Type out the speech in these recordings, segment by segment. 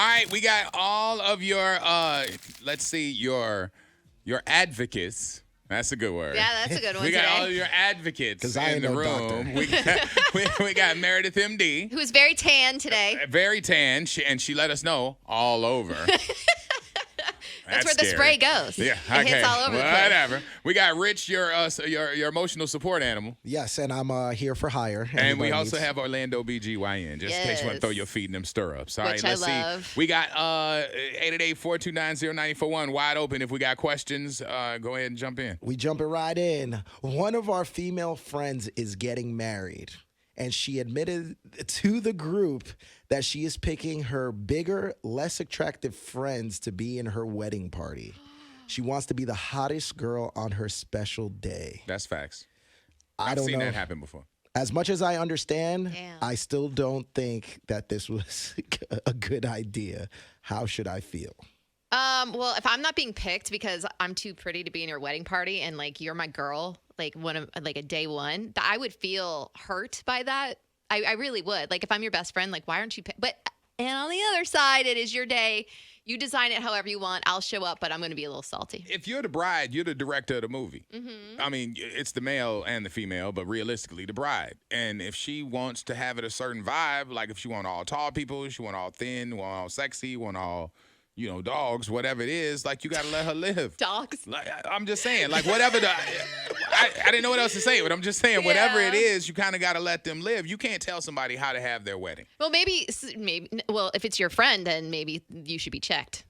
right, we got all of your let's see, your advocates. That's a good word. Yeah, that's a good one We got today. all of your advocates I in ain't the no room. doctor. We got Meredith MD. Who's very tan today. Very tan, and she let us know all over. That's where the scary. spray goes. Yeah, It hits all over the place. Whatever. We got Rich, your emotional support animal. Yes, and I'm here for hire. And we Anybody also needs- have Orlando BGYN, just in case you want to throw Yes. your feet in them stirrups. All right, Which let's I love. see. We got 888-429-0941 wide open. If we got questions, go ahead and jump in. We jumping right in. One of our female friends is getting married, and she admitted to the group that she is picking her bigger, less attractive friends to be in her wedding party. She wants to be the hottest girl on her special day. That's facts. I I've don't seen know. that happen before. As much as I understand, Damn. I still don't think that this was a good idea. How should I feel? Well, if I'm not being picked because I'm too pretty to be in your wedding party and like you're my girl, like a day one, I would feel hurt by that. I really would. Like if I'm your best friend, like why aren't you picked? And on the other side, it is your day. You design it however you want. I'll show up, but I'm going to be a little salty. If you're the bride, you're the director of the movie. Mm-hmm. I mean, it's the male and the female, but realistically, the bride. And if she wants to have it a certain vibe, like if she want all tall people, she want all thin, want all sexy, want all, dogs, whatever it is, like you got to let her live. Dogs. Like, I'm just saying, like whatever I didn't know what else to say, but I'm just saying, whatever it is, you kind of got to let them live. You can't tell somebody how to have their wedding. Well, maybe. Well, if it's your friend, then maybe you should be checked.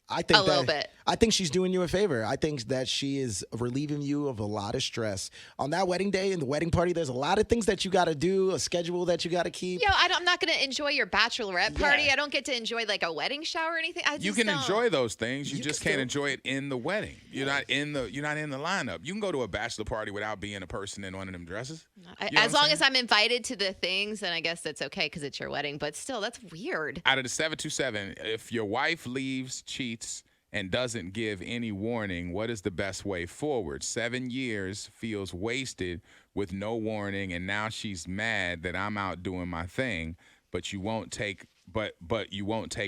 I think A little bit. I think she's doing you a favor. I think that she is relieving you of a lot of stress. On that wedding day and the wedding party, there's a lot of things that you got to do, a schedule that you got to keep. I'm not going to enjoy your bachelorette party. Yeah. I don't get to enjoy like a wedding shower or anything. You can don't. enjoy those things. You You just can can't still- enjoy it in the wedding. You're not in the lineup. You can go to a bachelor party without being a person in one of them dresses. You know As what I'm long saying? as I'm invited to the things, then I guess that's okay because it's your wedding. But still, that's weird. Out of the 727, if your wife leaves, cheats, and doesn't give any warning, what is the best way forward? 7 years feels wasted with no warning, and now she's mad that I'm out doing my thing, but you won't take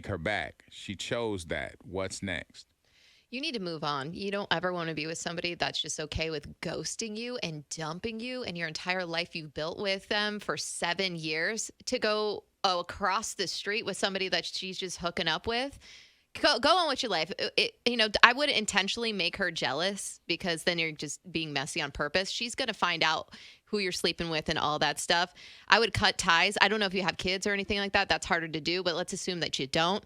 her back. She chose that. What's next? You need to move on. You don't ever want to be with somebody that's just okay with ghosting you and dumping you and your entire life you've built with them for 7 years to go across the street with somebody that she's just hooking up with. Go on with your life. I wouldn't intentionally make her jealous because then you're just being messy on purpose. She's going to find out who you're sleeping with and all that stuff. I would cut ties. I don't know if you have kids or anything like that. That's harder to do, but let's assume that you don't.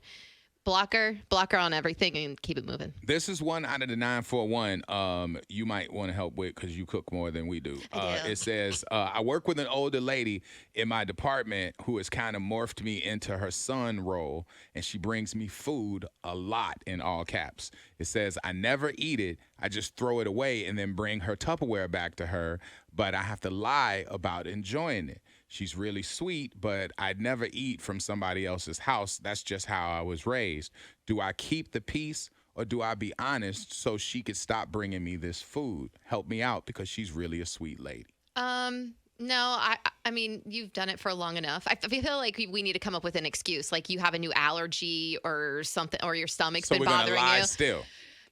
Block her on everything and keep it moving. This is one out of the 941 you might want to help with because you cook more than we do. I do. It says, I work with an older lady in my department who has kind of morphed me into her son role, and she brings me food a lot in all caps. It says, I never eat it. I just throw it away and then bring her Tupperware back to her, but I have to lie about enjoying it. She's really sweet, but I'd never eat from somebody else's house. That's just how I was raised. Do I keep the peace or do I be honest so she could stop bringing me this food? Help me out because she's really a sweet lady. No, I mean, you've done it for long enough. I feel like we need to come up with an excuse, like you have a new allergy or something, or your stomach's So been we're gonna bothering lie you. still.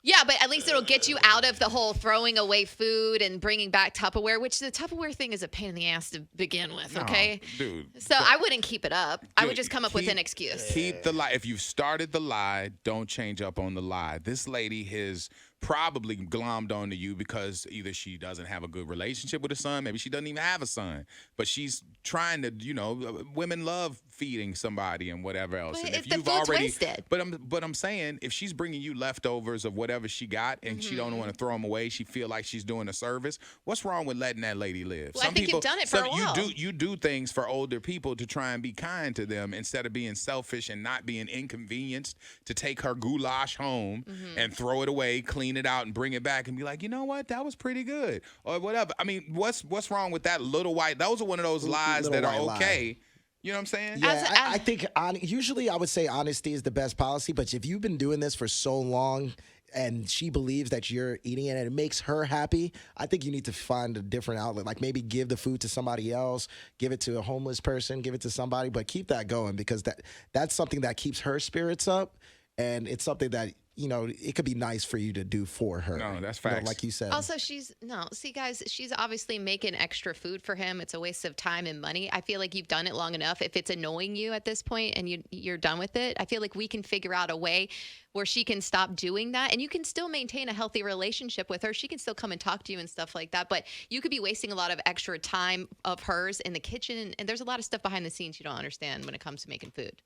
Yeah, but at least it'll get you out of the whole throwing away food and bringing back Tupperware, which the Tupperware thing is a pain in the ass to begin with, okay? No, dude. So I wouldn't keep it up. I would Dude, just come up with an excuse. Keep the lie. If you've started the lie, don't change up on the lie. This lady has probably glommed onto you because either she doesn't have a good relationship with a son, maybe she doesn't even have a son, but she's trying to, women love feeding somebody and whatever else. But And if the food's wasted. But I'm saying if she's bringing you leftovers of whatever she got and she don't want to throw them away, she feel like she's doing a service. What's wrong with letting that lady live? Well, I think you've done it for a while. You do things for older people to try and be kind to them instead of being selfish and not being inconvenienced to take her goulash home and throw it away, clean it out, and bring it back and be like, you know what, that was pretty good or whatever. I mean, what's wrong with that little white? Those are one of those lies Little that are white lie. okay. You know what I'm saying? Yeah, I think usually I would say honesty is the best policy, but if you've been doing this for so long and she believes that you're eating it and it makes her happy, I think you need to find a different outlet. Like maybe give the food to somebody else, give it to a homeless person, give it to somebody, but keep that going because that's something that keeps her spirits up, and it's something that it could be nice for you to do for her. No, that's facts. Like you said. Also, see, guys, she's obviously making extra food for him. It's a waste of time and money. I feel like you've done it long enough. If it's annoying you at this point and you're done with it, I feel like we can figure out a way where she can stop doing that and you can still maintain a healthy relationship with her. She can still come and talk to you and stuff like that. But you could be wasting a lot of extra time of hers in the kitchen. And there's a lot of stuff behind the scenes you don't understand when it comes to making food.